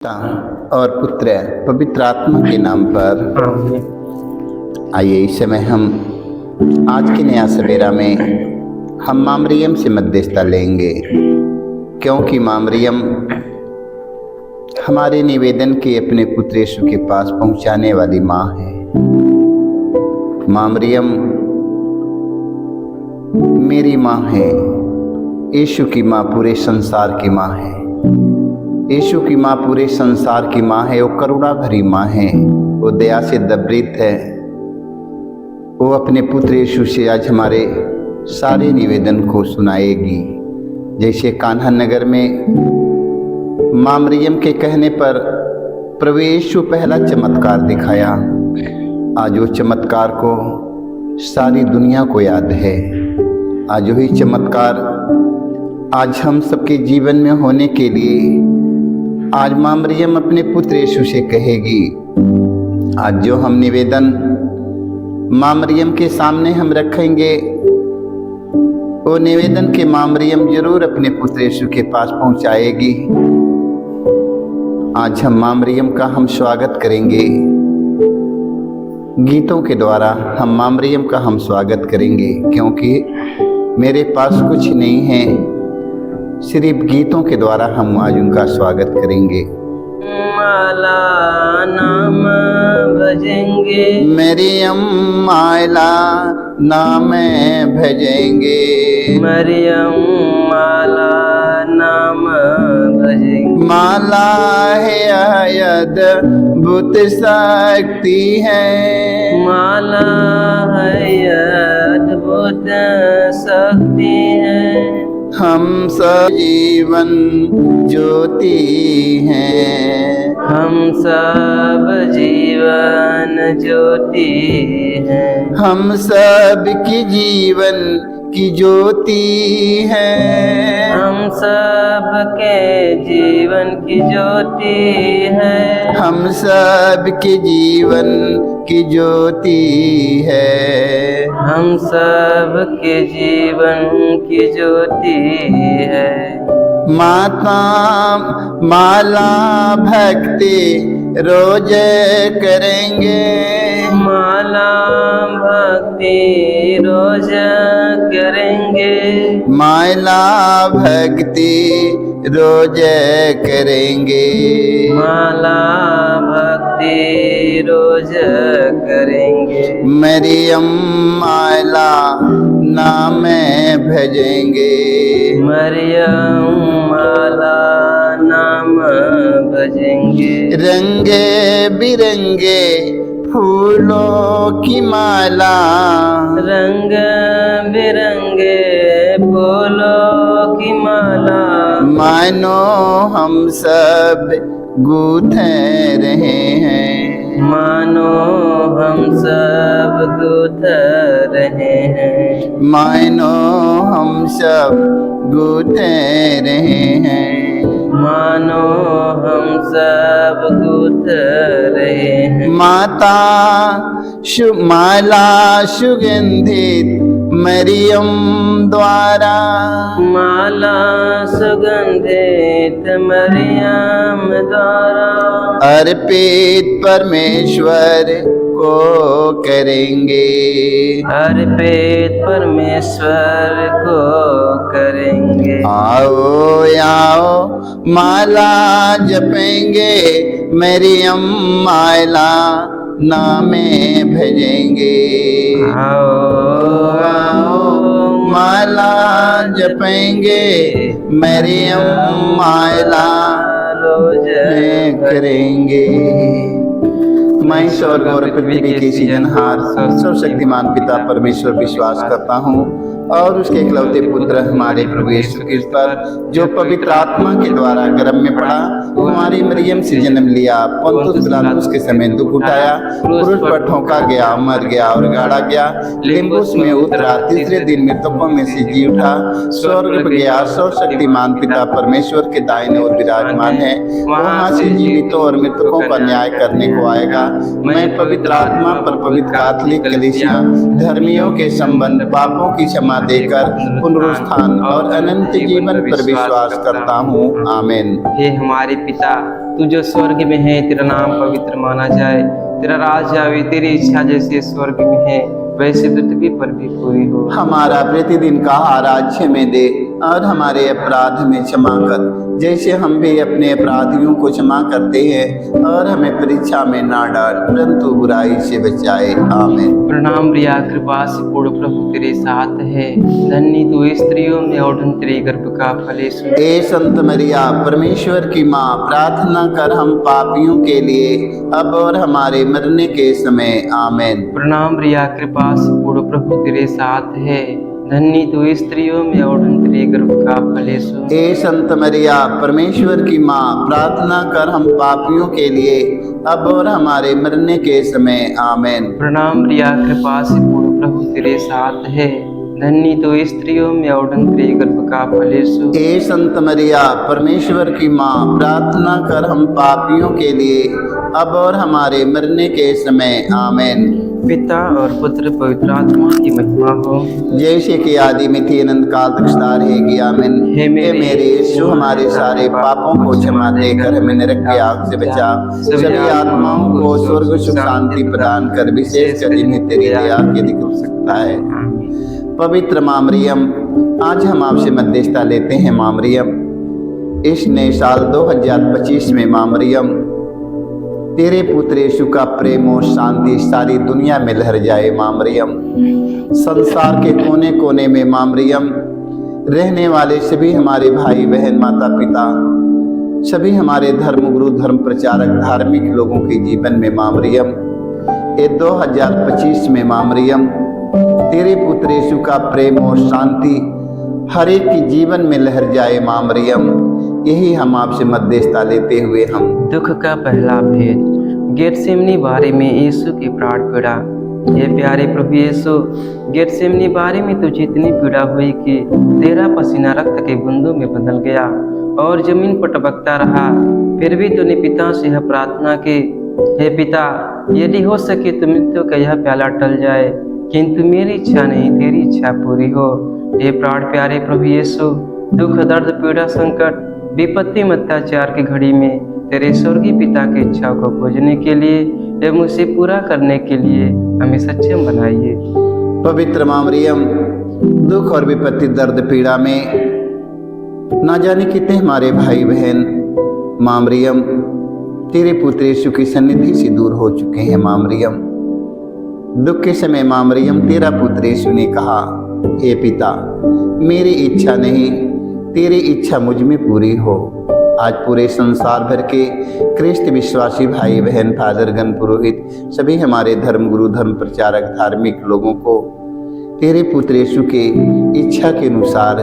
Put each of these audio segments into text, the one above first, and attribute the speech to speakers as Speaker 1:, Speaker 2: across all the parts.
Speaker 1: पिता और पुत्र पवित्र आत्मा के नाम पर आइए इस समय हम आज के नया सवेरा में हम माँ मरियम से मध्यस्थता लेंगे, क्योंकि माँ मरियम हमारे निवेदन के अपने पुत्र यीशु के पास पहुंचाने वाली माँ है। माँ मरियम मेरी माँ है, यीशु की माँ पूरे संसार की माँ है। यीशु की माँ पूरे संसार की माँ है। वो करुणा भरी माँ है, वो दया से दबरित है। वो अपने पुत्र यीशु से आज हमारे सारे निवेदन को सुनाएगी। जैसे कान्हा नगर में माँ मरियम के कहने पर प्रभु यीशु पहला चमत्कार दिखाया, आज वो चमत्कार को सारी दुनिया को याद है। आज वही चमत्कार आज हम सबके जीवन में होने के लिए आज माँ मरियम अपने पुत्र यीशु से कहेगी। आज जो हम निवेदन माँ मरियम के सामने हम रखेंगे, वो निवेदन के माँ मरियम जरूर अपने पुत्र यीशु के पास पहुंचाएगी। आज हम माँ मरियम का हम स्वागत करेंगे, गीतों के द्वारा हम माँ मरियम का हम स्वागत करेंगे, क्योंकि मेरे पास कुछ नहीं है, सिर्फ गीतों के द्वारा हम आज उनका स्वागत करेंगे।
Speaker 2: माला नाम भजेंगे,
Speaker 1: मरियम माला नाम भजेंगे,
Speaker 2: मरियम माला नाम भजेंगे।
Speaker 1: माला है अद्भुत शक्ति है,
Speaker 2: माला है अद्भुत शक्ति है,
Speaker 1: हम सब जीवन ज्योति हैं,
Speaker 2: हम सब जीवन ज्योति हैं,
Speaker 1: हम सब की जीवन की ज्योति है,
Speaker 2: हम सब के जीवन की ज्योति है,
Speaker 1: हम सब के जीवन की ज्योति है,
Speaker 2: हम सब के जीवन की ज्योति है।
Speaker 1: माता माला भक्ति रोज करेंगे,
Speaker 2: माला भक्ति रोज करेंगे,
Speaker 1: माला भक्ति रोज करेंगे,
Speaker 2: माला भक्ति रोज करेंगे,
Speaker 1: मरियम माला नाम भजेंगे,
Speaker 2: मरियम माला नाम भजेंगे।
Speaker 1: रंगे बिरंगे फूलों की माला,
Speaker 2: रंग बिरंगे फूलों की माला,
Speaker 1: मानो हम सब गूंथ रहे हैं,
Speaker 2: मानो हम सब गूंथ रहे हैं,
Speaker 1: मानो हम सब गूंथ रहे हैं,
Speaker 2: मानो हम सब गूंथ रहे हैं।
Speaker 1: माता माला सुगंधित मरियम द्वारा,
Speaker 2: माला सुगंधित मरियम द्वारा,
Speaker 1: अर्पित परमेश्वर को करेंगे,
Speaker 2: अर्पित परमेश्वर को करेंगे।
Speaker 1: आओ आओ माला जपेंगे, मरियम माला नामे भजेंगे,
Speaker 2: आओ
Speaker 1: आओ माला जपेंगे, मरियम माला
Speaker 2: रोज
Speaker 1: करेंगे। मैं स्वर्ग और पृथ्वी के सृजनहार सर्वशक्तिमान पिता परमेश्वर विश्वास करता हूँ और उसके इकलौते पुत्र हमारे प्रभु यीशु क्रिस्त पर, जो पवित्र आत्मा के द्वारा गर्भ में पड़ा, कुमारी मरियम से जन्म लिया, पुन्तुस पिलातुस के समय दुख उठाया, क्रूस पर ठोका गया, मर गया और गाड़ा गया, लिम्बुस में उतरा, तीसरे दिन मृतकों में से जी उठा, स्वर्ग गया, सर्वशक्तिमान पिता परमेश्वर के दाहिने ओर विराजमान है, वहाँ से जीवितों और मृतकों का न्याय करने को आएगा। मैं पवित्र आत्मा पर पवित्र कैथोलिक कलीसिया, धर्मियों के संबंध, पापों की क्षमा देकर पुनरुत्थान और अनंत जीवन पर विश्वास करता हूँ। आमीन।
Speaker 2: हे हमारे पिता तू जो स्वर्ग में है, तेरा नाम पवित्र माना जाए। तेरा राज आवे, तेरी इच्छा जैसे स्वर्ग में है वैसे पृथ्वी पर भी पूरी हो।
Speaker 1: हमारा प्रतिदिन का आहार आज हमें दे, और हमारे अपराध में क्षमा कर जैसे हम भी अपने अपराधियों को क्षमा करते हैं, और हमें परीक्षा में ना डाल परंतु बुराई से बचाए। आमीन।
Speaker 2: प्रणाम प्रिया, कृपा से पूर्ण प्रभु तेरे साथ है। धन्य तू स्त्रियों में और धन्य तेरे गर्भ का फल यीशु।
Speaker 1: ए संत मरिया, परमेश्वर की माँ, प्रार्थना कर हम पापियों के लिए अब और हमारे मरने के समय। आमीन।
Speaker 2: प्रणाम प्रिया, कृपा से पूर्ण प्रभु तेरे साथ है। धन्य तू स्त्रियों में और धन्य तेरे गर्भ का फल यीशु।
Speaker 1: ए संत मरिया, परमेश्वर की माँ, प्रार्थना कर हम पापियों के लिए अब और हमारे मरने के समय। आमीन।
Speaker 2: प्रणाम प्रिया, कृपा से पूर्ण प्रभु तेरे साथ है। धन्य तो स्त्रियों में और धन्य तेरे गर्भ का फल यीशु।
Speaker 1: ए संत मरिया, परमेश्वर की माँ, प्रार्थना कर हम पापियों के लिए अब और हमारे मरने के समय। आमीन।
Speaker 2: पिता और पुत्र पवित्र आत्मा की महिमा हो,
Speaker 1: जैसे कि आदि में थी अनंत काल तक सदा रहेगी। आमीन।
Speaker 2: हे
Speaker 1: मेरे यीशु, हमारे सारे पापों को क्षमा देकर हमें नरक की आग से बचा, सभी आत्माओं को स्वर्ग सुख शांति प्रदान कर, विशेषकर जिन्हें तेरी दया की अधिक हो सकता है। पवित्र माँ मरियम, आज हम आपसे मध्यस्थता लेते हैं। माँ मरियम, इस नए साल 2025 में माँ मरियम, तेरे पुत्र यीशु का प्रेम और शांति सारी दुनिया में लहर जाए। माँ मरियम, संसार के कोने कोने में माँ मरियम रहने वाले सभी हमारे भाई बहन, माता पिता, सभी हमारे धर्म गुरु, धर्म प्रचारक, धार्मिक लोगों के जीवन में माँ मरियम, ये 2025 में माँ मरियम, तेरे पुत्र यीशु का प्रेम और शांति हर एक के जीवन में लहर जाए। माँ मरियम, यही हम आपसे मध्यस्थता लेते हुए हम
Speaker 2: दुख का पहला भेद, गेतसेमनी बारी में यीशु की प्राण पीड़ा। ये प्यारे प्रभु यीशु, गेतसेमनी बारी में तुझे इतनी पीड़ा हुई कि तेरा पसीना रक्त के बूंदों में बदल गया और जमीन पर टपकता रहा। फिर भी तूने पिता से यह प्रार्थना की, हे पिता, यदि हो सके तो मृत्यु का यह प्याला टल जाए, किंतु मेरी इच्छा नहीं तेरी इच्छा पूरी हो। हे प्राण प्यारे प्रभु यीशु, दुख, दर्द, पीड़ा, संकट, विपत्ति, अत्याचार की घड़ी में तेरे स्वर्गीय पिता की इच्छा को खोजने के लिए एवं उसे पूरा करने के लिए हमें सक्षम बनाइए।
Speaker 1: पवित्र माँ मरियम, दुख और विपत्ति, दर्द, पीड़ा में ना जाने कितने हमारे भाई बहन माँ मरियम तेरे पुत्र यीशु की सन्निधि से दूर हो चुके हैं। माँ मरियम, दुख के समय माँ मरियम, तेरा पुत्र यीशु ने कहा, हे पिता, मेरी इच्छा नहीं तेरी इच्छा मुझ में पूरी हो। आज पूरे संसार भर के ख्रिस्त विश्वासी भाई बहन, फादरगण, पुरोहित, सभी हमारे धर्म गुरु, धर्म प्रचारक, धार्मिक लोगों को तेरे पुत्र यीशु के इच्छा के अनुसार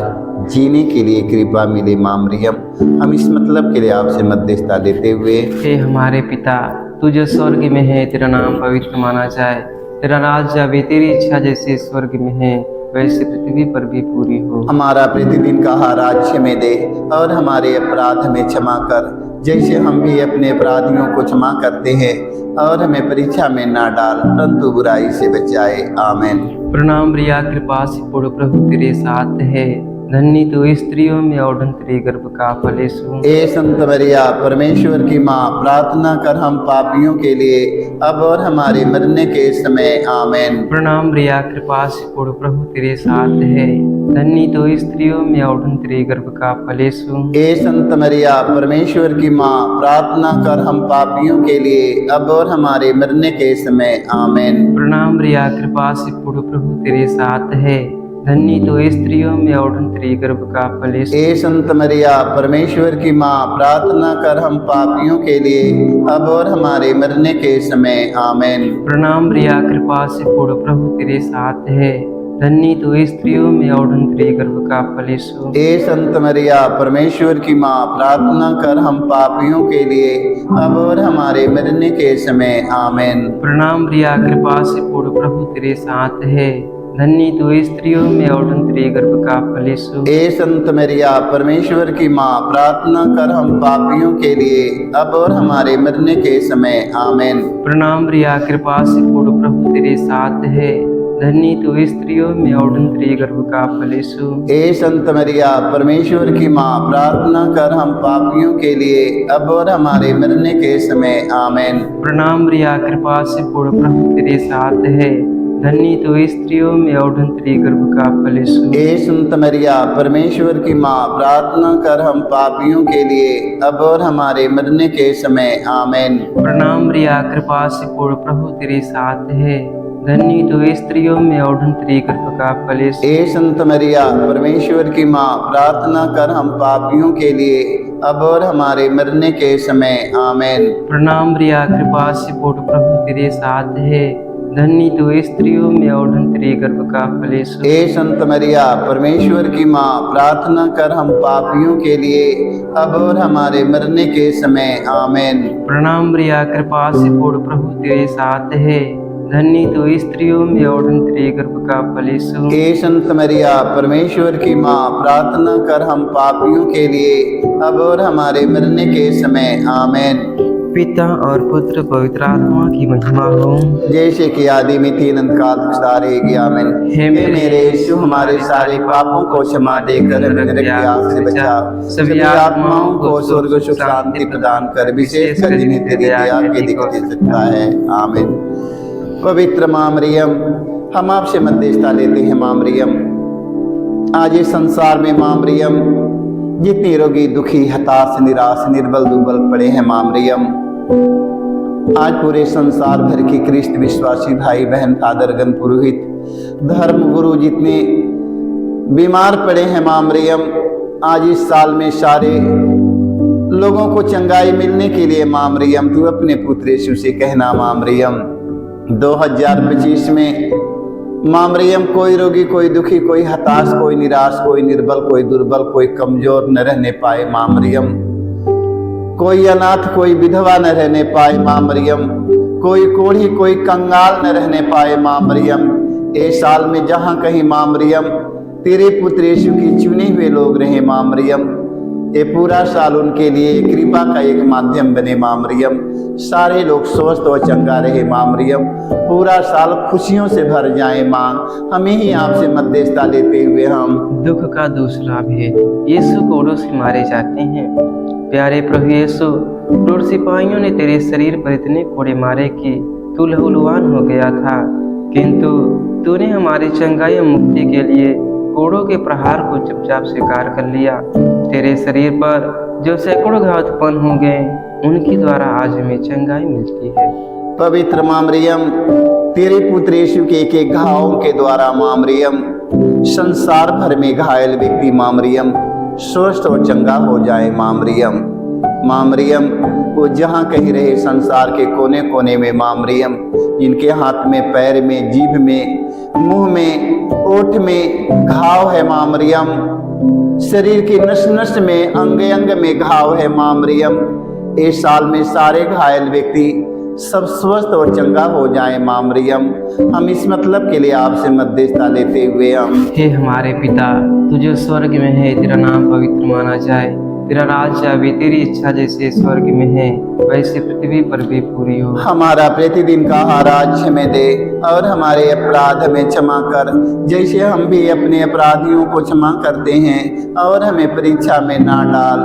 Speaker 1: जीने के लिए कृपा मिले। माँ मरियम, हम इस मतलब के लिए आपसे मध्यस्थता लेते हुए,
Speaker 2: हे हमारे पिता, तू जो स्वर्ग में है, तेरा नाम पवित्र माना जाए। तेरा राज आवे, तेरी इच्छा जैसे स्वर्ग में है वैसे पृथ्वी पर भी पूरी हो।
Speaker 1: हमारा प्रतिदिन का आहार आज हमें दे, और हमारे अपराध में क्षमा कर जैसे हम भी अपने अपराधियों को क्षमा करते हैं, और हमें परीक्षा में ना डाल परंतु बुराई से बचाए। आमीन।
Speaker 2: प्रणाम प्रिया, कृपा से पूर्ण प्रभु तेरे साथ है। धन्य तो स्त्रियों में और धन्य तेरे गर्भ का फल यीशु।
Speaker 1: ए संत मरिया, परमेश्वर की माँ, प्रार्थना कर हम पापियों के लिए अब और हमारे मरने के समय। आमीन।
Speaker 2: प्रणाम प्रिया, कृपा से पूर्ण प्रभु तेरे साथ है। धन्य तो स्त्रियों में और धन्य तेरे गर्भ का फल यीशु।
Speaker 1: ए संत मरिया, परमेश्वर की माँ, प्रार्थना कर हम पापियों के लिए अब और हमारे मरने के समय। आमीन।
Speaker 2: प्रणाम प्रिया, कृपा से पूर्ण प्रभु तेरे साथ है। धन्य तो स्त्रियों में और धन्य तेरे गर्भ का फल यीशु।
Speaker 1: ए संत मरिया, परमेश्वर की माँ, प्रार्थना कर हम पापियों के लिए अब और हमारे मरने के समय। आमीन।
Speaker 2: प्रणाम प्रिया, कृपा से पूर्ण प्रभु तेरे साथ है। धन्य तो स्त्रियों में और धन्य तेरे गर्भ का फल यीशु।
Speaker 1: ए संत मरिया, परमेश्वर की माँ, प्रार्थना कर हम पापियों के लिए अब और हमारे मरने के समय। आमीन।
Speaker 2: प्रणाम प्रिया, कृपा से पूर्ण प्रभु तेरे साथ है। धन्य तो स्त्रियों में और धन्य तेरे गर्भ का फल यीशु।
Speaker 1: ए संत मरिया, परमेश्वर की माँ, प्रार्थना कर हम पापियों के लिए अब और हमारे मरने के समय। आमीन।
Speaker 2: प्रणाम प्रिया, कृपा से पूर्ण प्रभु तेरे साथ है। धन्य तू स्त्रियों में और तेरे गर्भ का फल यीशु।
Speaker 1: हे संत मरिया परमेश्वर की माँ, प्रार्थना कर हम पापियों के लिए अब और हमारे मरने के समय आमीन।
Speaker 2: प्रणाम मरिया, कृपा से पूर्ण, प्रभु तेरे साथ है, धन्य तू स्त्रियों में और तेरे गर्भ का फल यीशु।
Speaker 1: हे संत मरिया परमेश्वर की माँ, प्रार्थना कर हम पापियों के लिए अब और हमारे मरने के समय आमीन।
Speaker 2: प्रणाम मरिया, कृपा से पूर्ण, प्रभु तेरे साथ है, धन्य तू स्त्रियों में और तेरे गर्भ का फल यीशु।
Speaker 1: हे संत मरिया परमेश्वर की माँ, प्रार्थना कर हम पापियों के लिए अब और हमारे मरने के समय आमीन।
Speaker 2: प्रणाम मरिया, कृपा से पूर्ण, प्रभु तेरे साथ है, धन्य तू स्त्रियों में और तेरे गर्भ का फल यीशु।
Speaker 1: हे संत मरिया परमेश्वर की माँ, प्रार्थना कर हम पापियों के लिए अब और हमारे मरने के समय आमीन।
Speaker 2: प्रणाम मरिया, कृपा से पूर्ण, प्रभु तेरे साथ है, धन्य तू स्त्रियों में और तेरे गर्भ का फल यीशु।
Speaker 1: हे संत मरिया परमेश्वर की माँ, प्रार्थना कर हम पापियों के लिए अब और हमारे मरने के समय आमीन।
Speaker 2: पिता और पुत्र पवित्र आत्मा की महिमा हो,
Speaker 1: जैसे कि आदि में थी अनंत काल तक सदा रहेगी आमीन। हे मेरे यीशु, हमारे सारे पापों को क्षमा देकर हमें नरक की आग से बचा, सभी आत्माओं को स्वर्ग सुख शांति प्रदान कर, विशेषकर जिन्हें तेरी दया के दिख दे सकता है आमीन। पवित्र माँ मरियम, हम आपसे मध्यस्थता लेते हैं माँ मरियम। आज इस संसार में माँ मरियम जितनी रोगी, दुखी, हताश, निराश, निर्बल, दुर्बल पड़े हैं माँ मरियम, आज पूरे संसार भर की ख्रिस्त विश्वासी भाई बहन, फादरगण, पुरोहित, धर्म गुरु जितने बीमार पड़े हैं माँ मरियम, आज इस साल में सारे लोगों को चंगाई मिलने के लिए माँ मरियम तू अपने पुत्र यीशु से कहना माँ मरियम 2025 में माँ मरियम कोई रोगी, कोई दुखी, कोई हताश, कोई निराश, कोई निर्बल, कोई दुर्बल, कोई कमजोर न रहने पाए माँ मरियम, कोई अनाथ, कोई विधवा न रहने पाए माँ मरियम, कोई कोढ़ी, कोई कंगाल न रहने पाए माँ मरियम। इस साल में जहाँ कहीं माँ मरियम तेरे पुत्र यीशु की चुने हुए लोग रहे माँ मरियम, ये पूरा साल उनके लिए कृपा का एक माध्यम बने माँ मरियम। सारे लोग स्वस्थ और चंगा रहे माँ मरियम, पूरा साल खुशियों से भर जाए माँ। हमें ही आपसे मध्यस्थता लेते हुए हम
Speaker 2: दुख का दूसरा भेद, यीशु कोड़ों से मारे जाते हैं। प्यारे प्रभु यीशु, क्रूर सिपाहियों ने तेरे शरीर पर इतने कोड़े मारे कि तू लहूलुहान हो गया था, किंतु तूने हमारी चंगाई और मुक्ति के लिए कोड़ों के प्रहार को चुपचाप स्वीकार कर लिया। तेरे शरीर पर जो सैकड़ों घाव उत्पन्न हो गए, उनके द्वारा आज हमें चंगाई मिलती है।
Speaker 1: पवित्र माँ मरियम, तेरे पुत्र यीशु के एक एक घावों के द्वारा माँ मरियम संसार भर में घायल व्यक्ति माँ मरियम स्वस्थ और चंगा हो जाए माँ मरियम। माँ मरियम, वो जहाँ कहीं रहे संसार के कोने कोने में माँ मरियम, जिनके हाथ में, पैर में, जीभ में, मुंह में, ओठ में घाव है माँ मरियम, शरीर की नस नस में, अंग अंग में घाव है माँ मरियम, इस साल में सारे घायल व्यक्ति सब स्वस्थ और चंगा हो जाए माँ मरियम। हम इस मतलब के लिए आपसे मध्यस्थता लेते हुए हम
Speaker 2: हे हमारे पिता, तू जो स्वर्ग में है, तेरा नाम पवित्र माना जाए, तेरा राज्य आवे, तेरी इच्छा जैसे स्वर्ग में है वैसे पृथ्वी पर भी पूरी हो।
Speaker 1: हमारा प्रतिदिन का आहार आज हमें दे, और हमारे अपराध हमें क्षमा कर जैसे हम भी अपने अपराधियों को क्षमा करते हैं, और हमें परीक्षा में ना डाल,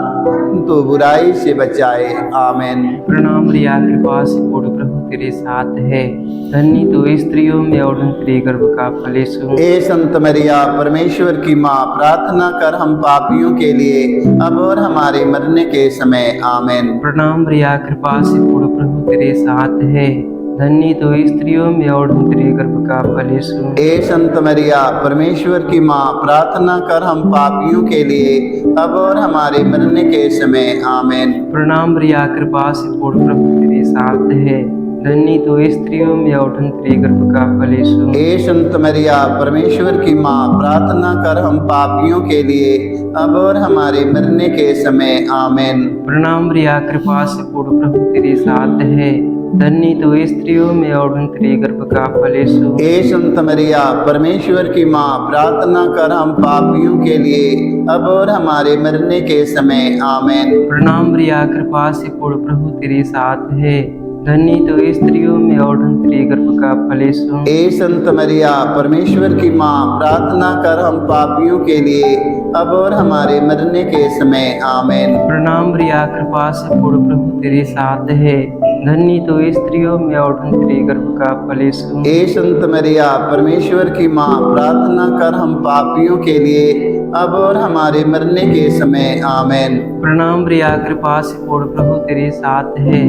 Speaker 1: तो बुराई से बचाए आमीन।
Speaker 2: प्रणाम मरिया, कृपा से पूर्ण, प्रभु तेरे साथ है, धन्य तू स्त्रियों में और तेरे गर्भ का फल यीशु।
Speaker 1: हे संत मरिया परमेश्वर की माँ, प्रार्थना कर हम पापियों के लिए अब और हमारे मरने के समय आमीन।
Speaker 2: प्रणाम मरिया, कृपा से पूर्ण, प्रभु तेरे साथ है, धन्य तो स्त्रियों में और तेरे गर्भ का फल यीशु।
Speaker 1: हे संत मरिया परमेश्वर की माँ, प्रार्थना कर हम पापियों के लिए अब और हमारे मरने के समय आमीन।
Speaker 2: प्रणाम मरिया, कृपा से पूर्ण, प्रभु तेरे साथ है, धन्य तो स्त्रियों में और तेरे गर्भ का फल यीशु।
Speaker 1: हे संत मरिया परमेश्वर की माँ, प्रार्थना कर हम पापियों के लिए अब और हमारे मरने के समय आमीन।
Speaker 2: प्रणाम मरिया, कृपा से पूर्ण, प्रभु तेरे साथ है, धन्य तो स्त्रियों में और तेरे गर्भ का फल यीशु।
Speaker 1: हे संत मरिया परमेश्वर की माँ, प्रार्थना कर हम पापियों के लिए अब और हमारे मरने के समय आमीन।
Speaker 2: प्रणाम मरिया, कृपा से पूर्ण, प्रभु तेरे साथ है, धन्य तो स्त्रियों में और तेरे गर्भ का फल यीशु।
Speaker 1: ए संत मरिया परमेश्वर की माँ, प्रार्थना कर हम पापियों के लिए अब और हमारे मरने के समय आमेन।
Speaker 2: प्रणाम प्रिया, कृपा से पूर्ण प्रभु तेरे साथ है, धन्य तो स्त्रियों में और तेरे गर्भ का फल यीशु।
Speaker 1: ए संत मरिया परमेश्वर की माँ, प्रार्थना कर हम पापियों के लिए अब और हमारे मरने के समय आमेन।
Speaker 2: प्रणाम प्रिया, कृपा से पूर्ण प्रभु तेरे साथ है,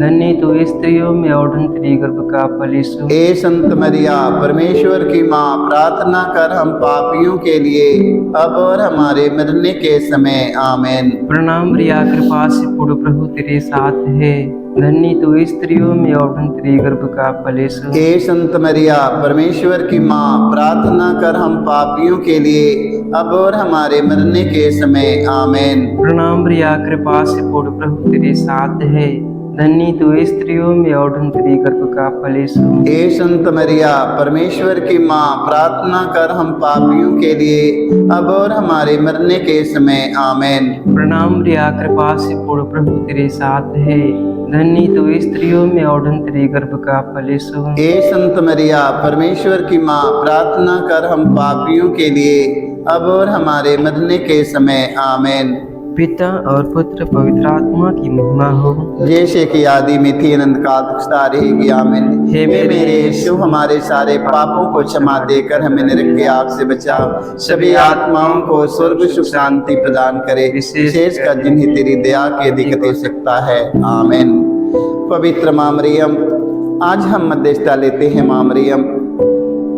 Speaker 2: धन्य तो स्त्रियों में और तेरे गर्भ का फल यीशु।
Speaker 1: ए संत मरिया परमेश्वर की माँ, प्रार्थना कर हम पापियों के लिए अब और हमारे मरने के समय आमेन।
Speaker 2: प्रणाम प्रिया, कृपा से पूर्ण प्रभु तेरे साथ है, धन्य तो स्त्रियों में और तेरे गर्भ का फल यीशु।
Speaker 1: हे संत मरिया परमेश्वर की माँ, प्रार्थना कर हम पापियों के लिए अब और हमारे मरने के समय आमेन।
Speaker 2: प्रणाम प्रिया, कृपा से पूर्ण प्रभु तेरे साथ है, धन्य तो स्त्रियों में और तेरे गर्भ का फल यीशु।
Speaker 1: हे संत मरिया परमेश्वर की माँ, प्रार्थना कर हम पापियों के लिए अब और हमारे मरने के समय आमेन।
Speaker 2: प्रणाम प्रिया, कृपा से पूर्ण प्रभु तेरे साथ है, धन्य तो स्त्रियों में और तेरे गर्भ का फल यीशु।
Speaker 1: हे संत मरिया परमेश्वर की माँ, प्रार्थना कर हम पापियों के लिए अब और हमारे मरने के समय आमेन।
Speaker 2: पिता और पुत्र पवित्र आत्मा की महिमा हो,
Speaker 1: जैसे कि आदि में थी अनंत काल तक रहेगी आमीन। हे मेरे यीशु, हमारे सारे पापों को क्षमा देकर हमें नरक की आग से बचाओ, सभी आत्माओं को स्वर्ग सुख शांति प्रदान करे, विशेष कर जिन्हें तेरी दया की अधिक दे सकता है आमीन। पवित्र माँ मरियम, आज हम मध्यस्थता लेते हैं माँ मरियम।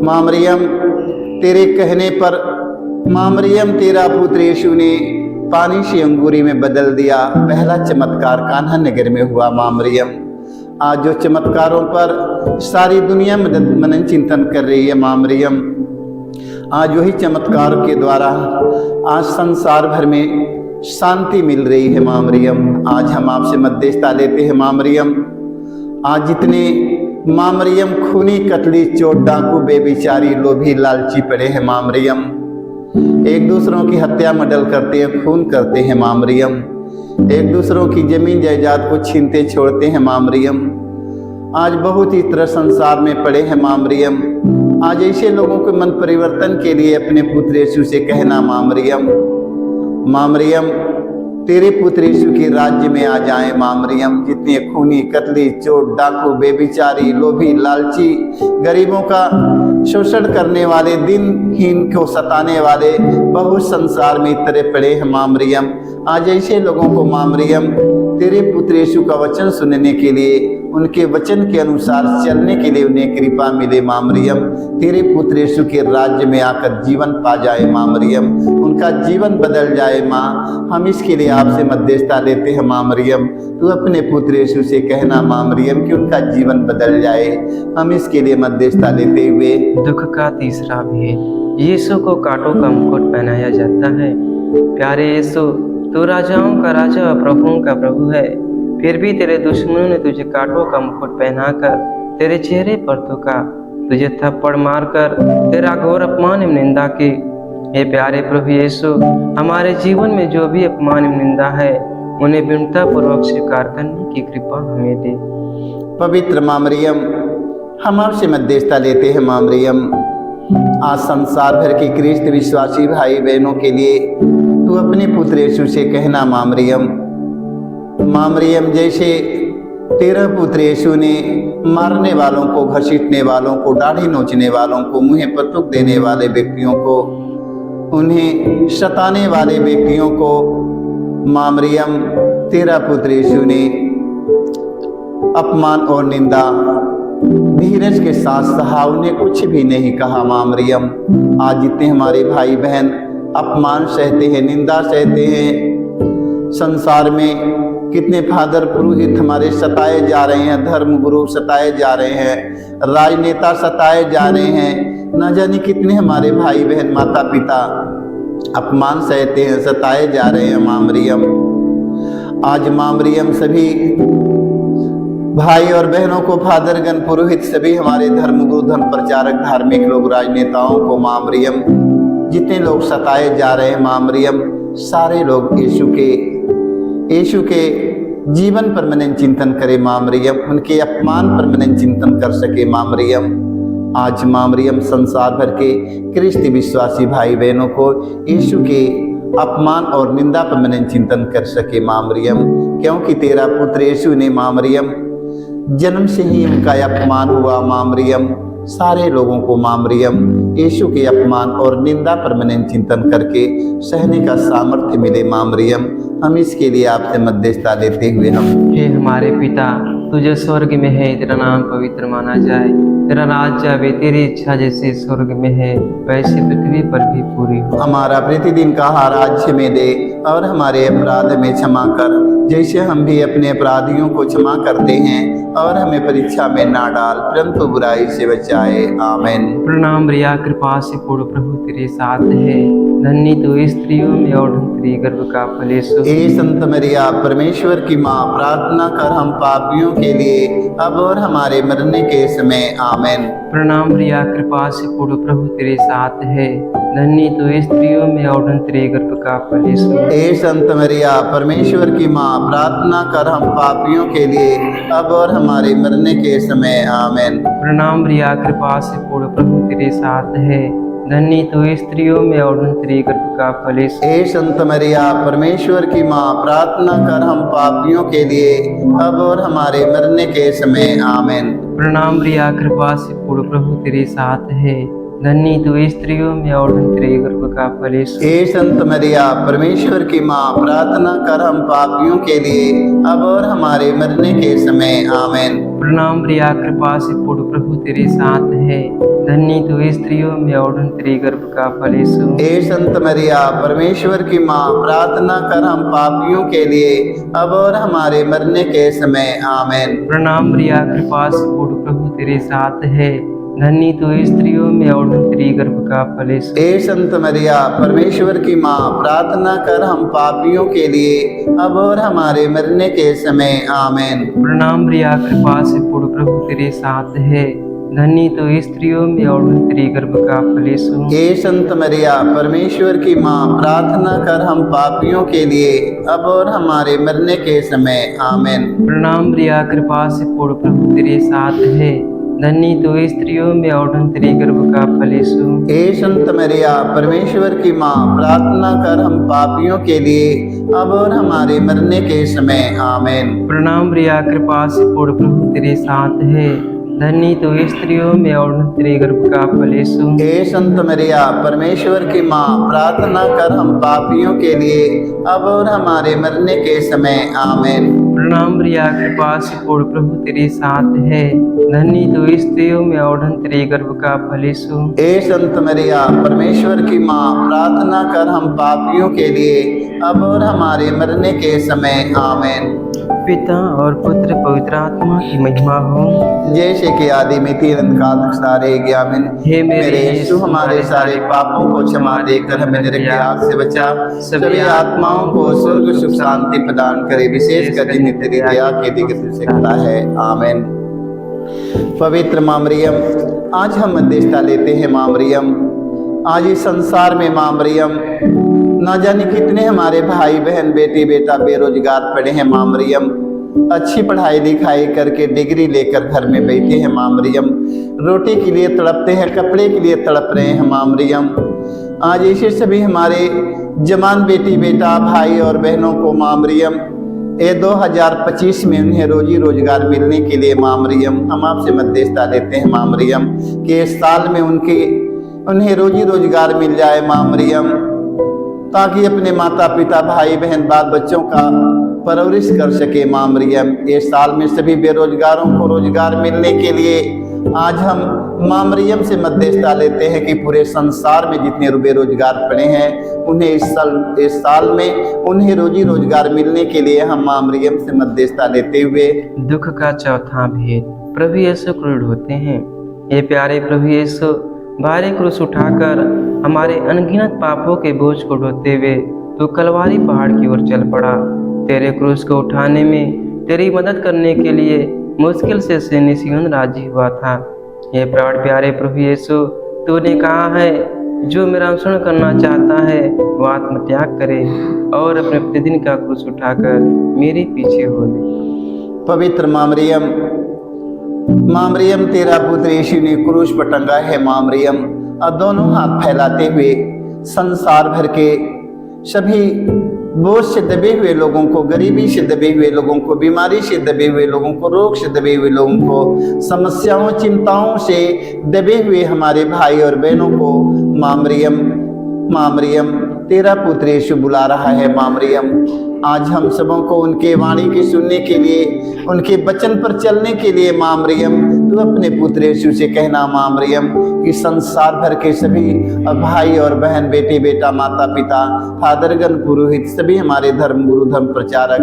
Speaker 1: माँ मरियम, तेरे कहने पर माँ मरियम, तेरा पुत्र यीशु ने पानी से अंगूरी में बदल दिया। पहला चमत्कार कान्हा नगर में हुआ माँ मरियम। आज जो चमत्कारों पर सारी दुनिया मनन चिंतन कर रही है माँ मरियम, आज वही चमत्कार के द्वारा आज संसार भर में शांति मिल रही है माँ मरियम। आज हम आपसे मध्यस्थता लेते हैं माँ मरियम। आज जितने माँ मरियम खूनी, कतली, चोर, डाकू, बेबिचारी, लोभी, लालची पड़े हैं माँ मरियम, एक दूसरों की हत्या मर्डर करते हैं, खून करते हैं माँ मरियम, एक दूसरों की जमीन जायदाद को छीनते छोड़ते हैं माँ मरियम, आज बहुत ही तरह संसार में पड़े हैं माँ मरियम। आज ऐसे लोगों के मन परिवर्तन के लिए अपने पुत्र यीशु से कहना माँ मरियम, माँ मरियम, तेरे पुत्र यीशु के राज्य में आ जाएं माँ मरियम। जितने खूनी, कतली, चोर, डाकू, बेबिचारी, लोभी, लालची, गरीबों का शोषण करने वाले, दिनहीन को सताने वाले बहुत संसार में तरह पड़े हैं माँ मरियम। आज ऐसे लोगों को माँ मरियम तेरे पुत्र यीशु का वचन सुनने के लिए, उनके वचन के अनुसार चलने के लिए उन्हें कृपा मिले माँ मरियम। तेरे पुत्र यीशु के राज्य में आकर जीवन पा जाए माँ मरियम, उनका जीवन बदल जाए माँ। हम इसके लिए आपसे मध्यस्थता लेते हैं माँ मरियम। तू अपने पुत्र यीशु से कहना माँ मरियम कि उनका जीवन बदल जाए। हम इसके लिए मध्यस्थता लेते हुए
Speaker 2: दुख का तीसरा भेद, यीशु को कांटों का मुकुट पहनाया जाता है। प्यारे यीशु, तू राजाओं का राजा और प्रभुओं का प्रभु है, फिर भी तेरे दुश्मनों ने तुझे कांटों का मुकुट पहनाकर तेरे चेहरे पर थूका, तुझे थप्पड़ मारकर तेरा घोर अपमान एवं निंदा की। हे प्यारे प्रभु यीशु, हमारे जीवन में जो भी अपमान एवं निंदा है उन्हें विनम्रता पूर्वक स्वीकार करने की कृपा हमें दे।
Speaker 1: पवित्र माँ मरियम, हम आपसे मध्यस्थता लेते हैं माँ मरियम। आज संसार भर के ख्रिस्त विश्वासी भाई बहनों के लिए तू अपने पुत्र यीशु से कहना माँ मरियम। माँ मरियम, जैसे तेरा पुत्र यीशु ने मारने वालों को, घसीटने वालों को, दाढ़ी नोचने वालों को, मुँह पर थूक देने वाले व्यक्तियों को, उन्हें सताने वाले व्यक्तियों को, माँ मरियम तेरा पुत्र यीशु ने अपमान और निंदा धीरज के साथ सहा, उन्हें कुछ भी नहीं कहा माँ मरियम। आज जितने हमारे भाई बहन अपमान सहते हैं, निंदा सहते हैं, संसार में कितने फादर पुरोहित हमारे सताए जा रहे हैं, धर्म गुरु सताए जा रहे हैं, राजनेता सताए जा रहे हैं, न जाने कितने हमारे भाई बहन माता पिता अपमान सहते हैं, सताए जा रहे हैं माँ मरियम। आज माँ मरियम सभी भाई और बहनों को, फादरगण, पुरोहित, सभी हमारे धर्मगुरु, धर्म प्रचारक, धार्मिक लोग, राजनेताओं को माँ मरियम, जितने लोग सताए जा रहे हैं माँ मरियम, सारे लोग यीशु के जीवन पर मनन चिंतन करे माँ मरियम, उनके अपमान पर मनन चिंतन कर सके माँ मरियम। आज माँ मरियम संसार भर के ख्रिस्ती विश्वासी भाई बहनों को यीशु के अपमान और निंदा पर मनन चिंतन कर सके माँ मरियम, क्योंकि तेरा पुत्र यीशु ने माँ मरियम जन्म से ही उनका अपमान हुआ माँ मरियम। सारे लोगों को माँ मरियम यीशु के अपमान और निंदा पर मनन चिंतन करके सहने का सामर्थ्य मिले माँ मरियम। हम इसके लिए आपसे मध्यस्थता लेते हुए हम
Speaker 2: हे हमारे पिता, तुझे स्वर्ग में है, तेरा नाम पवित्र माना जाए, तेरा राज्य आवे, तेरी इच्छा जैसे स्वर्ग में है वैसे पृथ्वी पर भी पूरी हो।
Speaker 1: हमारा प्रतिदिन का आहार आज में दे, और हमारे अपराध में क्षमा कर जैसे हम भी अपने अपराधियों को क्षमा करते हैं, और हमें परीक्षा में ना डाल परंतु बुराई से बचाए। आमीन।
Speaker 2: प्रणाम मरिया, कृपा से पूर्ण प्रभु तेरे साथ है, धन्य तू स्त्रियों में और तेरी गर्भ का फल यीशु।
Speaker 1: हे संत मरिया परमेश्वर की माँ, प्रार्थना कर हम पापियों के लिए अब और हमारे मरने के समय। आमीन।
Speaker 2: प्रणाम मरिया, कृपा से पूर्ण प्रभु तेरे साथ है, धन्य तू स्त्रियों में और तेरे गर्भ का फल यीशु।
Speaker 1: हे संत मरिया परमेश्वर की माँ, प्रार्थना कर हम पापियों के लिए अब और हमारे मरने के समय। आमीन।
Speaker 2: प्रणाम मरिया, कृपा से पूर्ण प्रभु तेरे साथ है, धन्य तू स्त्रियों में और तेरे गर्भ का फल यीशु।
Speaker 1: हे संत मरिया परमेश्वर की माँ, प्रार्थना कर हम पापियों के लिए अब और हमारे मरने के समय। आमीन।
Speaker 2: प्रणाम मरिया, कृपा से पूर्ण प्रभु तेरे साथ है, धन्य तू स्त्रियों में और तेरे गर्भ का फल यीशु।
Speaker 1: हे संत मरिया परमेश्वर की माँ, प्रार्थना कर हम पापियों के लिए अब और हमारे मरने के समय। आमीन।
Speaker 2: प्रणाम मरिया, कृपा से पूर्ण प्रभु तेरे साथ है, धन्य तू स्त्रियों में और तेरे गर्भ का फल यीशु।
Speaker 1: हे संत मरिया परमेश्वर की माँ, प्रार्थना कर हम पापियों के लिए अब और हमारे मरने के समय। आमीन।
Speaker 2: प्रणाम मरिया, कृपा से पूर्ण प्रभु तेरे साथ है, धन्य तू स्त्रियों में और तेरे गर्भ का फल यीशु।
Speaker 1: हे संत मरिया परमेश्वर की माँ, प्रार्थना कर हम पापियों के लिए अब और हमारे मरने के समय। आमीन।
Speaker 2: प्रणाम मरिया, कृपा से पूर्ण प्रभु तेरे साथ है, धन्य तू स्त्रियों में और तेरे गर्भ का फल यीशु।
Speaker 1: हे संत मरिया परमेश्वर की माँ, प्रार्थना कर हम पापियों के लिए अब और हमारे मरने के समय। आमीन।
Speaker 2: प्रणाम मरिया, कृपा से पूर्ण प्रभु तेरे साथ है, धन्य तू स्त्रियों में और तेरे गर्भ का फल यीशु।
Speaker 1: हे संत मरिया परमेश्वर की माँ, प्रार्थना कर हम पापियों के लिए अब और हमारे मरने के समय। आमीन।
Speaker 2: प्रणाम मरिया, कृपा से पूर्ण प्रभु तेरे साथ है, धन्य तू स्त्रियों में और तेरे गर्भ का फल यीशु।
Speaker 1: हे संत मरिया परमेश्वर की माँ, प्रार्थना कर हम पापियों के लिए अब और हमारे मरने के समय। आमीन।
Speaker 2: प्रणाम मरिया, कृपा से पूर्ण प्रभु तेरे साथ है, धन्य तू स्त्रियों में और तेरे गर्भ का फल यीशु।
Speaker 1: हे संत मरिया परमेश्वर की माँ, प्रार्थना कर हम पापियों के लिए अब और हमारे मरने के समय। आमीन।
Speaker 2: पिता और पुत्र पवित्र आत्मा की महिमा हो,
Speaker 1: जैसे कि आदि में तीन अंतकाल सारे ज्ञान।
Speaker 2: हे
Speaker 1: मेरे यीशु, हमारे सारे पापों को क्षमा देकर हमें नरक की आग से बचा, सभी आत्माओं को स्वर्ग सुख शांति प्रदान करे, विशेष कर जिन्हें तेरी दया की दिग्गज सकता है। आमीन। पवित्र माँ मरियम, आज हम मध्यस्थता लेते हैं माँ मरियम। आज इस संसार में माँ मरियम ना जाने कितने हमारे भाई बहन बेटी बेटा बेरोजगार पड़े हैं माँ मरियम, अच्छी पढ़ाई लिखाई करके डिग्री लेकर घर में बैठे हैं माँ मरियम, रोटी के लिए तड़पते हैं, कपड़े के लिए तड़प रहे हैं माँ मरियम। आज ऐसे सभी हमारे जवान बेटी बेटा भाई और बहनों को माँ मरियम 2025 में उन्हें रोजी रोजगार मिलने के लिए माँ मरियम हम आपसे मध्यस्थता लेते हैं माँ मरियम कि इस साल में उन्हें रोजी रोजगार मिल जाए माँ मरियम, ताकि अपने माता पिता भाई बहन बाल बच्चों का परवरिश कर सके माँ मरियम। इस साल में सभी बेरोजगारों को रोजगार मिलने के लिए आज हम माँ मरियम से मध्यस्थता लेते हैं कि पूरे संसार में जितने बेरोजगार पड़े हैं उन्हें इस साल में उन्हें रोजी रोजगार मिलने के लिए हम माँ मरियम से मध्यस्थता लेते हुए
Speaker 2: दुख का चौथा भेद। प्रभु यीशु क्रूर होते हैं। ये प्यारे प्रभु यीशु भारी क्रूस उठाकर हमारे अनगिनत पापों के बोझ को ढोते हुए तू कलवारी पहाड़ की ओर चल पड़ा। तेरे क्रूस को उठाने में तेरी मदद करने के लिए मुश्किल से सियोन राजी हुआ था। ये प्राण प्यारे प्रभु यीशु, तूने कहा है जो मेरा अनुसरण करना चाहता है वह आत्मत्याग करे और अपने प्रतिदिन का क्रूस उठाकर मेरे पीछे हो ले।
Speaker 1: पवित्र माँ मरियम तेरा पुत्र यीशु ने क्रूस पर टंगा है। माँ मरियम और दोनों हाथ फैलाते हुए संसार भर के सभी बोझ से दबे हुए लोगों को, गरीबी से दबे हुए लोगों को, बीमारी से दबे हुए लोगों को, रोग से दबे हुए लोगों को, समस्याओं चिंताओं से दबे हुए हमारे भाई और बहनों को माँ मरियम तेरा पुत्र यीशु बुला रहा है। माँ मरियम आज हम सबों को उनके वाणी की सुनने के लिए, उनके वचन पर चलने के लिए माँ मरियम तू अपने पुत्र यीशु से कहना माँ मरियम कि संसार भर के सभी भाई और बहन, बेटे बेटा, माता पिता, फादरगण, पुरोहित, सभी हमारे धर्म गुरु, धर्म प्रचारक,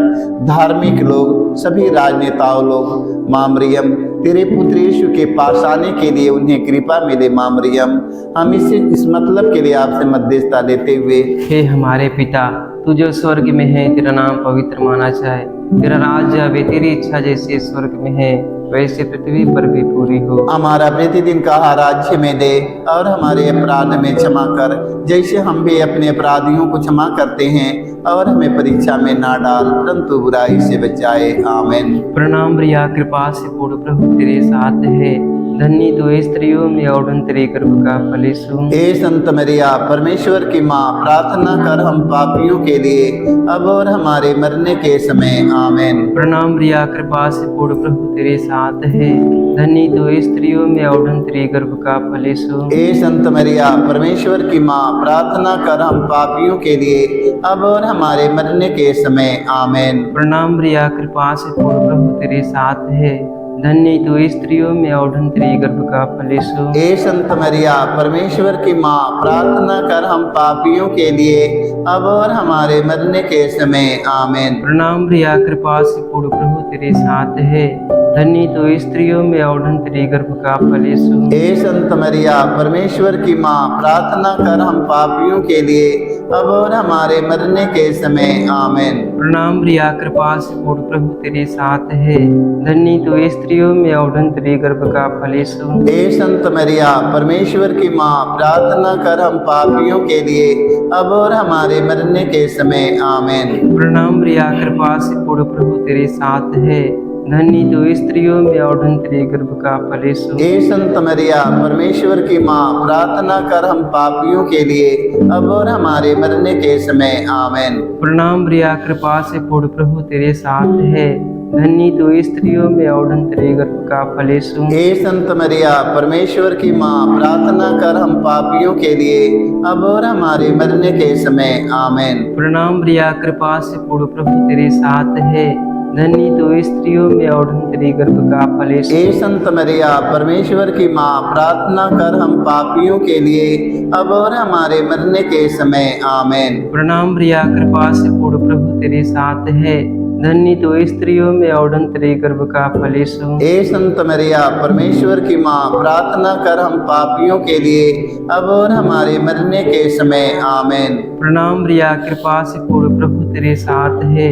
Speaker 1: धार्मिक लोग, सभी राजनेताओं लोग माँ मरियम तेरे पुत्र यीशु के पास आने के लिए उन्हें कृपा मिले। माँ मरियम हम इस मतलब के लिए आपसे मध्यस्थता लेते हुए,
Speaker 2: हे हमारे पिता तू जो स्वर्ग में है, तेरा नाम पवित्र माना जाए, तेरा राज्य आवे, तेरी इच्छा जैसे स्वर्ग में है वैसे पृथ्वी पर भी पूरी हो।
Speaker 1: हमारा प्रतिदिन का आहार राज्य में दे और हमारे अपराध में क्षमा कर जैसे हम भी अपने अपराधियों को क्षमा करते हैं, और हमें परीक्षा में ना डाल परंतु बुराई से बचाए। आमीन।
Speaker 2: प्रणाम प्रिया, कृपा से पूर्ण प्रभु तेरे साथ है, धन्य तू स्त्रियों में और तेरे गर्भ का फल यीशु।
Speaker 1: हे संत मरिया परमेश्वर की माँ, प्रार्थना कर हम पापियों के लिए अब और हमारे मरने के समय। आमीन।
Speaker 2: प्रणाम प्रिया, कृपा से पूर्ण प्रभु तेरे साथ है, धन्य तू स्त्रियों में और तेरे गर्भ का फल यीशु।
Speaker 1: हे संत मरिया परमेश्वर की माँ, प्रार्थना कर हम पापियों के लिए अब और हमारे मरने के समय। आमीन।
Speaker 2: प्रणाम प्रिया, कृपा से पूर्ण प्रभु तेरे साथ है, धन्य तू स्त्रियों में और तेरे गर्भ का फल यीशु।
Speaker 1: हे संत मरिया परमेश्वर की माँ, प्रार्थना कर हम पापियों के लिए अब और हमारे मरने के समय। आमीन।
Speaker 2: प्रणाम प्रिया, कृपा से पूर्ण प्रभु तेरे साथ है, धन्य तू स्त्रियों में और तेरे गर्भ का फल यीशु।
Speaker 1: हे संत मरिया परमेश्वर की माँ, प्रार्थना कर हम पापियों के लिए अब और हमारे मरने के समय। आमीन।
Speaker 2: प्रणाम प्रिया, कृपा से पूर्ण प्रभु तेरे साथ है, धन्य तू स्त्रियों में और तेरे गर्भ का फल यीशु।
Speaker 1: हे संत मरिया परमेश्वर की माँ, प्रार्थना कर हम पापियों के लिए अब और हमारे मरने के समय। आमीन।
Speaker 2: प्रणाम प्रिया, कृपा से पूर्ण प्रभु तेरे साथ है, धन्य तू स्त्रियों में और तेरे गर्भ का फल यीशु।
Speaker 1: हे संत मरिया परमेश्वर की माँ, प्रार्थना कर हम पापियों के लिए अब और हमारे मरने के समय। आमीन।
Speaker 2: प्रणाम प्रिया, कृपा से पूर्ण प्रभु तेरे साथ है, धन्य तू स्त्रियों में और तेरे गर्भ का फल यीशु।
Speaker 1: हे संत मरिया परमेश्वर की माँ, प्रार्थना कर हम पापियों के लिए अब और हमारे मरने के समय। आमीन।
Speaker 2: प्रणाम प्रिया, कृपा से पूर्ण प्रभु तेरे साथ है, धन्य तू स्त्रियों में और तेरे गर्भ का फल यीशु।
Speaker 1: हे संत मरिया परमेश्वर की माँ, प्रार्थना कर हम पापियों के लिए अब और हमारे मरने के समय। आमीन।
Speaker 2: प्रणाम प्रिया, कृपा से पूर्ण प्रभु तेरे साथ है, धन्य तू स्त्रियों में और तेरे गर्भ का फल यीशु।
Speaker 1: हे संत मरिया परमेश्वर की माँ, प्रार्थना कर हम पापियों के लिए अब और हमारे मरने के समय। आमीन।
Speaker 2: प्रणाम प्रिया, कृपा से पूर्ण प्रभु तेरे साथ है,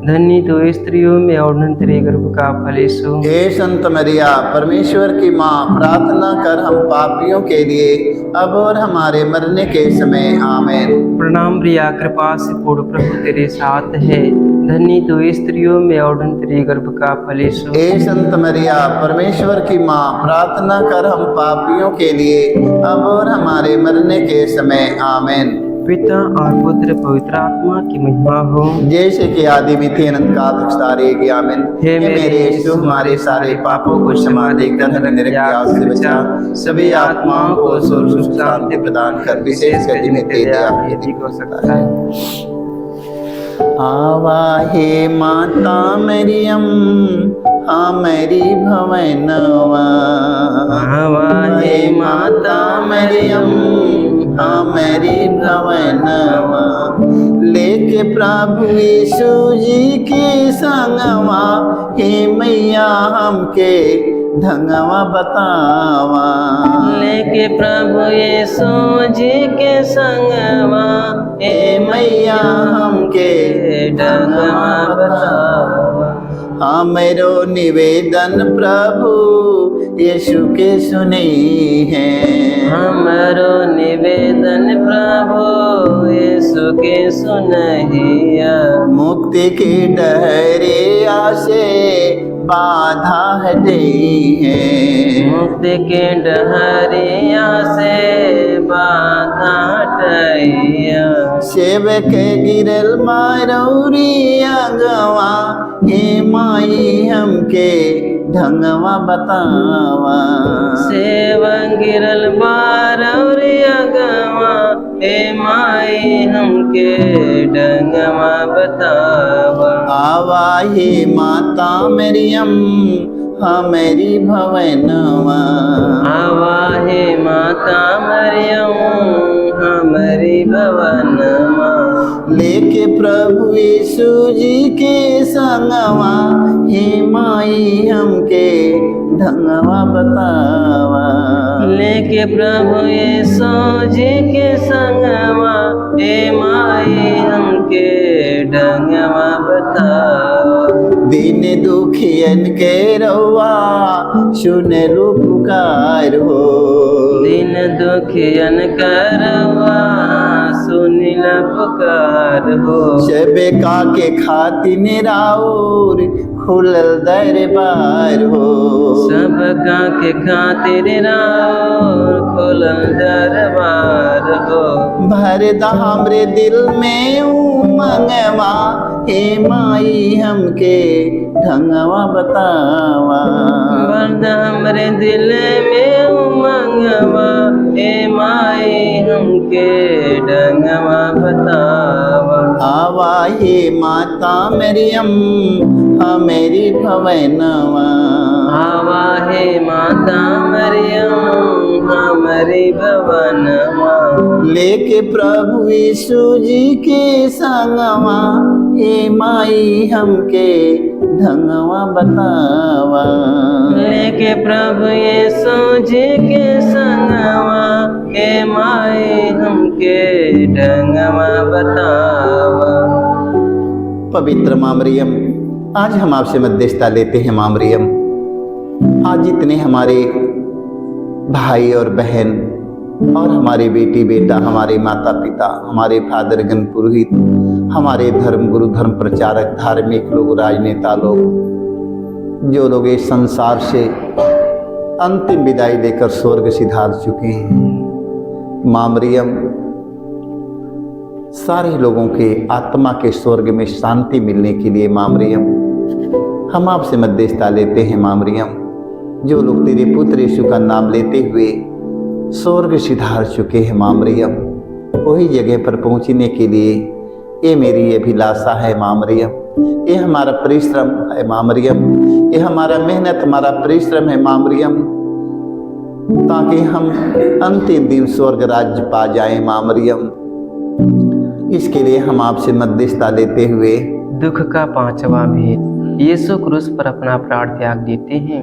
Speaker 2: धन्य तू स्त्रियों में और तेरे गर्भ का फल यीशु।
Speaker 1: हे संत मरिया परमेश्वर की माँ, प्रार्थना कर हम पापियों के लिए अब और हमारे मरने के समय। आमीन।
Speaker 2: प्रणाम प्रिया, कृपा से पूर्ण प्रभु तेरे साथ है, धन्य तू स्त्रियों में और तेरे गर्भ का फल यीशु।
Speaker 1: हे संत मरिया परमेश्वर की माँ, प्रार्थना कर हम पापियों के लिए अब और हमारे मरने के समय। आमीन।
Speaker 2: पिता और पुत्र पवित्र आत्मा की महिमा हो,
Speaker 1: जैसे कि आदि में थे अनंत काल तक सारे। आमीन।
Speaker 2: हे
Speaker 1: मेरे यीशु हमारे सारे पापों को क्षमा देकर हमें नरक की आग से बचा, सभी आत्माओं को सुख शांति प्रदान कर, विशेष कर जिन्हें तेरी
Speaker 2: ठीक हो सकता है।
Speaker 1: आवा हे माता मरियम हमारी भवनवा,
Speaker 2: आवा
Speaker 1: हे माता मरियम हमारी भवनवा, लेके प्रभु यीशु जी के संगवा, हे मैया हमके ढंगवा बतावा।
Speaker 2: लेके प्रभु यीशु जी के संगवा,
Speaker 1: हे मैया हमके ढंगवा बतावा। हमरो निवेदन प्रभु यीशु के सुने हैं।
Speaker 2: हमारो निवेदन प्रभु यीशु के सुनहिया।
Speaker 1: मुक्ति की डहरिया से बाधा हटे है।
Speaker 2: मुक्ति के डहरिया से बाधा हटैया।
Speaker 1: सेवक गिरल मारौरिया गवा, हे माई हमके ढंगवा बतावा।
Speaker 2: सेवन गिरल बारौरिया गवा, हे माई हमके डंगवा बतावा।
Speaker 1: आवा हे माता मरियम हमारी भवनवा।
Speaker 2: आवा हे माता मरियम हमारी भवनमा।
Speaker 1: लेके प्रभु यीशु जी के संगवा, हे माई हमके ढंगवा बतावा।
Speaker 2: लेके प्रभु यीशु जी के संगवा, हे माई हमके ढंगवा बतावा।
Speaker 1: दिन दुखियन के रउआ सुने लो पुकार हो।
Speaker 2: दिन दुखियन करवा सुनिला पुकार हो।
Speaker 1: सबे का के खातिर राउर खुलल दरबार हो।
Speaker 2: सबका के खातिर राउर खुलल दरबार हो।
Speaker 1: भर दा हमरे दिल में उमंगवा, हे माई हमके ढंगवा बतावा।
Speaker 2: भर हमरे दिल में उमंगवा, हे माई हमके ढंगवा बतावा।
Speaker 1: आवा हे माता मरियम हमारी भवनवा।
Speaker 2: आवा हे माता मरियम हमारी भवनमा।
Speaker 1: लेके प्रभु यीशु जी के संगवा, हे माई हमके ढंगवा बतावा।
Speaker 2: लेके प्रभु यीशु जी के संगवा, हे माई हमके ढंगवा बतावा।
Speaker 1: पवित्र माँ मरियम, आज हम आपसे मध्यस्थता लेते हैं माँ मरियम। आज जितने हमारे भाई और बहन और हमारे बेटी बेटा, हमारे माता पिता, हमारे फादरगण पुरोहित, हमारे धर्म गुरु, धर्म प्रचारक, धार्मिक लोग, राजनेता लोग, जो लोग इस संसार से अंतिम विदाई लेकर स्वर्ग सिधार चुके हैं, माँ मरियम सारे लोगों के आत्मा के स्वर्ग में शांति मिलने के लिए माँ मरियम हम आपसे मध्यस्थता लेते हैं। माँ मरियम, जो लोग तेरे पुत्र यीशु का नाम लेते हुए स्वर्ग सिधार चुके हैं, माँ मरियम वही जगह पर पहुंचने के लिए ये मेरी अभिलाषा है माँ मरियम। ये हमारा परिश्रम है माँ मरियम, ये हमारा मेहनत, हमारा परिश्रम है माँ मरियम, ताकि हम अंतिम दिन स्वर्ग राज्य पा जाएं माँ मरियम। इसके लिए हम आपसे मध्यस्थता लेते हुए
Speaker 2: दुख का पांचवा भेद, यीशु क्रूस पर अपना प्राण त्याग देते हैं।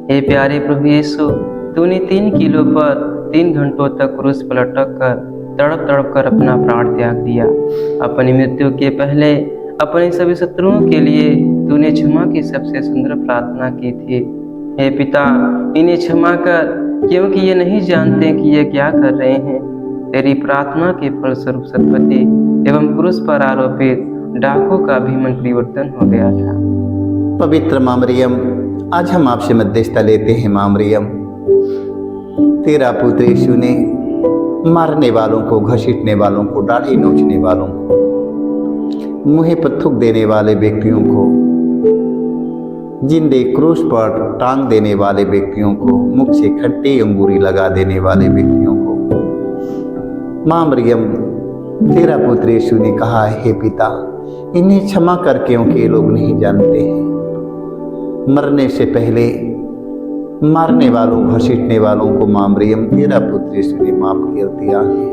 Speaker 2: हे प्यारे प्रभु यीशु, तूने 3 किलो पर 3 घंटों तक क्रूस पर लटक कर तड़प तड़प कर अपना प्राण त्याग दिया। अपनी मृत्यु के पहले अपने सभी शत्रुओं के लिए तूने क्षमा की सबसे सुंदर प्रार्थना की थी। हे पिता, इन्हें क्षमा कर, क्योंकि ये नहीं जानते कि ये क्या कर रहे हैं। तेरी प्रार्थना के फलस्वरूप सतपति एवं क्रूस पर आरोपित डाकू का भी मन परिवर्तन हो गया था।
Speaker 1: पवित्र माँ मरियम, आज हम आपसे मध्यस्थता लेते हैं माँ मरियम। तेरा पुत्र यीशु ने मारने वालों को, घसीटने वालों को, दाढ़ी नोचने वालों को, मुंह पर थूक देने वाले व्यक्तियों को, जिंदे क्रूस पर टांग देने वाले व्यक्तियों को, मुख से खट्टी अंगूरी लगा देने वाले व्यक्तियों को, माँ मरियम तेरा पुत्र यीशु ने कहा, हे पिता, इन्हें क्षमा कर, क्योंकि ये लोग नहीं जानते हैं। मरने से पहले मारने वालों, घसीटने वालों को माँ मरियम तेरा पुत्र यीशु ने माफ कर दिया है।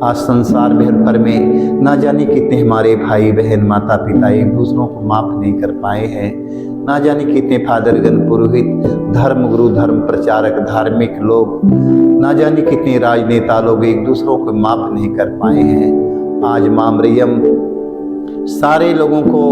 Speaker 1: आज संसार भर में ना जाने कितने हमारे भाई बहन, माता पिता एक दूसरों को माफ नहीं कर पाए हैं। ना जाने कितने फादरगण, पुरोहित, धर्म गुरु, धर्म प्रचारक, धार्मिक लोग, ना जाने कितने राजनेता लोग एक दूसरों को माफ नहीं कर पाए हैं। आज माँ मरियम सारे लोगों को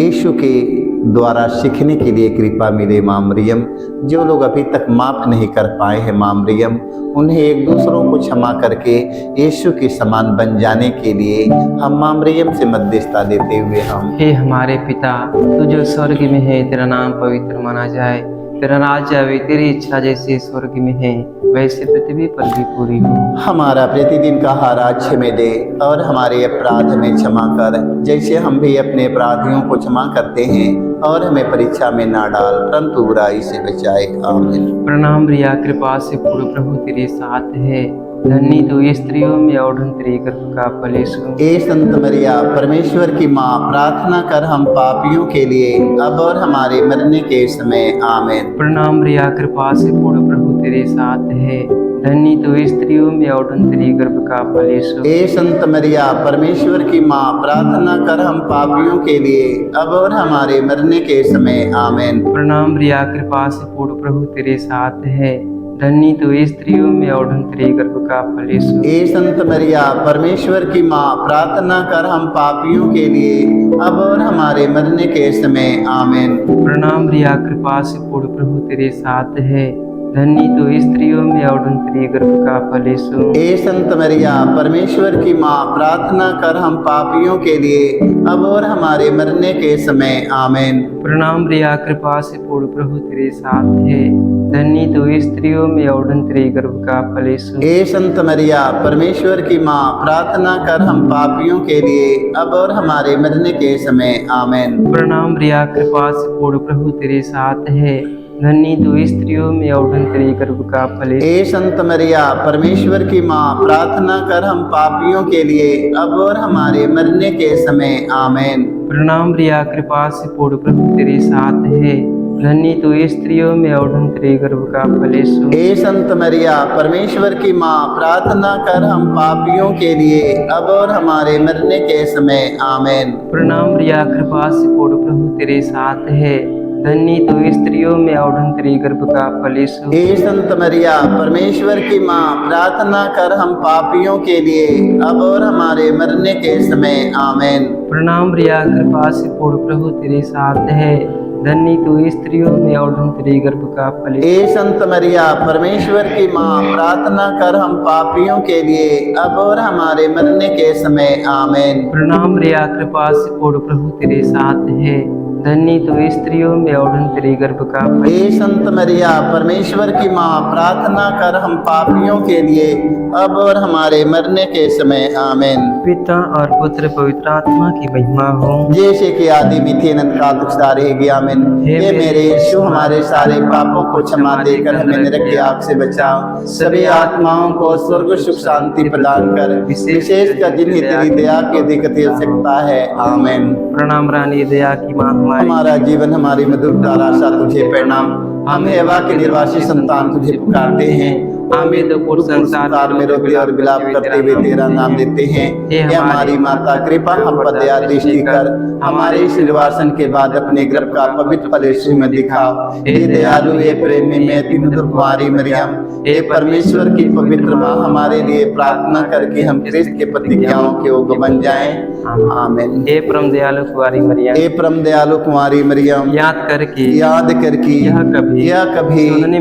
Speaker 1: यीशु के द्वारा सीखने के लिए कृपा मिले माँ मरियम। जो लोग अभी तक माफ़ नहीं कर पाए हैं माँ मरियम, उन्हें एक दूसरों को क्षमा करके यीशु के समान बन जाने के लिए हम माँ मरियम से मध्यस्थता देते हुए हम
Speaker 2: हे हमारे पिता, तू जो स्वर्ग में है, तेरा नाम पवित्र माना जाए, तेरा राज्य आवे, तेरी इच्छा जैसे स्वर्ग में है वैसे पृथ्वी पर भी पूरी हो।
Speaker 1: हमारा प्रतिदिन का आहार आज हमें दे और हमारे अपराध हमें क्षमा कर, जैसे हम भी अपने अपराधियों को क्षमा करते हैं, और हमें परीक्षा में ना डाल परंतु बुराई से बचाए। आमीन।
Speaker 2: प्रणाम रिया, कृपा से पूर्ण प्रभु तेरे साथ है, धन्य तू स्त्रियों में और धन्य तेरे गर्भ का फल यीशु।
Speaker 1: ए संत मरिया, परमेश्वर की माँ, प्रार्थना कर हम पापियों के लिए अब और हमारे मरने के समय। आमीन।
Speaker 2: प्रणाम रिया, कृपा से पूर्ण प्रभु तेरे साथ है, धन्य तू स्त्रियों में और धन्य तेरे गर्भ का फल यीशु।
Speaker 1: ए संत मरिया, परमेश्वर की माँ, प्रार्थना कर हम पापियों के लिए अब और हमारे मरने के समय। आमीन।
Speaker 2: प्रणाम रिया, कृपा से पूर्ण प्रभु तेरे साथ है, धन्य तू स्त्रियों में और धन्य तेरे गर्भ का फल यीशु।
Speaker 1: ए संत मरिया, परमेश्वर की माँ, प्रार्थना कर हम पापियों के लिए अब और हमारे मरने के समय। आमीन।
Speaker 2: प्रणाम रिया, कृपा से पूर्ण प्रभु तेरे साथ है, धन्य तू स्त्रियों में और धन्य तेरे गर्भ का फल यीशु।
Speaker 1: ए संत मरिया, परमेश्वर की माँ, प्रार्थना कर हम पापियों के लिए अब और हमारे मरने के समय। आमीन।
Speaker 2: प्रणाम रिया, कृपा से पूर्ण प्रभु तेरे साथ है, धन्य तू स्त्रियों में और धन्य तेरे गर्भ का फल यीशु।
Speaker 1: ए संत मरिया, परमेश्वर की माँ, प्रार्थना कर हम पापियों के लिए अब और हमारे मरने के समय। आमीन।
Speaker 2: प्रणाम रिया, कृपा से पूर्ण प्रभु तेरे साथ है, धन्य तू स्त्रियों में और धन्य तेरे गर्भ का फल यीशु।
Speaker 1: ए संत मरिया, परमेश्वर की माँ, प्रार्थना कर हम पापियों के लिए अब और हमारे मरने के समय। आमीन।
Speaker 2: प्रणाम रिया, कृपा से पूर्ण प्रभु तेरे साथ है, धन्य तू स्त्रियों में और धन्य तेरे गर्भ का फल यीशु।
Speaker 1: ए संत मरिया, परमेश्वर की माँ, प्रार्थना कर हम पापियों के लिए अब और हमारे मरने के समय। आमीन।
Speaker 2: प्रणाम रिया, कृपा से पूर्ण प्रभु तेरे साथ है, धन्य तू स्त्रियों में और धन्य तेरे गर्भ का फल यीशु।
Speaker 1: ए संत मरिया, परमेश्वर की माँ, प्रार्थना कर हम पापियों के लिए अब और हमारे मरने के समय। आमीन।
Speaker 2: प्रणाम रिया, कृपा से पूर्ण प्रभु तेरे साथ है, धन्य तू स्त्रियों में और धन्य तेरे गर्भ का फल यीशु।
Speaker 1: ए संत मरिया, परमेश्वर की माँ, प्रार्थना कर हम पापियों के लिए अब और हमारे मरने के समय। आमीन।
Speaker 2: प्रणाम रिया, कृपा से पूर्ण प्रभु तेरे साथ है, धन्य तू स्त्रियों में और धन्य तेरे गर्भ का फल।
Speaker 1: ए संत मरिया, परमेश्वर की माँ, प्रार्थना कर हम पापियों के लिए अब और हमारे मरने के समय। आमीन।
Speaker 2: पिता और पुत्र पवित्र आत्मा की महिमा हो,
Speaker 1: जैसे कि आदि में थे अनंत काल तक सदा रहेगी। आमीन। हे मेरे यीशु, हमारे सारे पापों को क्षमा देकर हमें नरक की आग से बचाओ, सभी आत्माओं को स्वर्ग सुख शांति प्रदान कर, विशेषकर जिन्हें तेरी दया की अधिक आवश्यकता है। आमीन।
Speaker 2: प्रणाम रानी दया की माँ हमारी,
Speaker 1: हमारा जीवन हमारी मधुरता आशा तुझे प्रणाम। हम हेवा के निर्वासी संतान तुझे पुकारते हैं।
Speaker 2: हमें तो पूर्ण संसार
Speaker 1: में रोते और विलाप करते हुए तेरा नाम लेते हैं। हे हमारी माता, कृपा हम पर दया दृष्टि कर, हमारे इस निर्वासन के बाद अपने गर्भ का पवित्र फल यीशु में दिखाओ। हे दयालु, हे प्रेमी में अति मधुर कुंवारी मरियम, हे परमेश्वर की पवित्र माँ, हमारे लिए प्रार्थना करके हम क्रिस्त के प्रतिज्ञाओं के योग्य बन जाएं। आमीन।
Speaker 2: हे परम दयालु कुंवारी मरियम,
Speaker 1: हे परम दयालु कुंवारी मरियम,
Speaker 2: याद करके
Speaker 1: यह कभी
Speaker 2: सुनने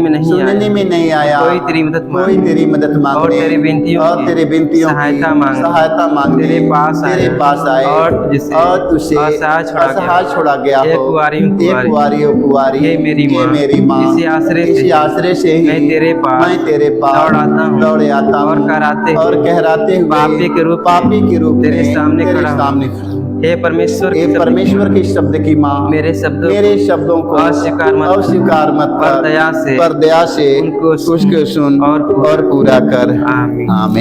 Speaker 2: में नहीं
Speaker 1: आया,
Speaker 2: कोई तेरी मदद मांगने
Speaker 1: और तेरी विनतियों की सहायता मांगने
Speaker 2: तेरे पास आए
Speaker 1: और तुझसे असहाय छोड़ा गया हो। कुंवारी,
Speaker 2: हे मेरी माँ, इसी आश्रय से ही मैं तेरे पास
Speaker 1: दौड़ आता हूँ और कहराते हुए पापी के रूप
Speaker 2: तेरे
Speaker 1: में
Speaker 2: सामने खड़ा
Speaker 1: खड़ा।
Speaker 2: हे परमेश्वर
Speaker 1: के शब्द की माँ,
Speaker 2: मेरे शब्दों
Speaker 1: को
Speaker 2: अस्वीकार मत
Speaker 1: कर,
Speaker 2: पर दया से
Speaker 1: उनको सुन और पूरा कर।
Speaker 2: आमीन।
Speaker 1: आमीन।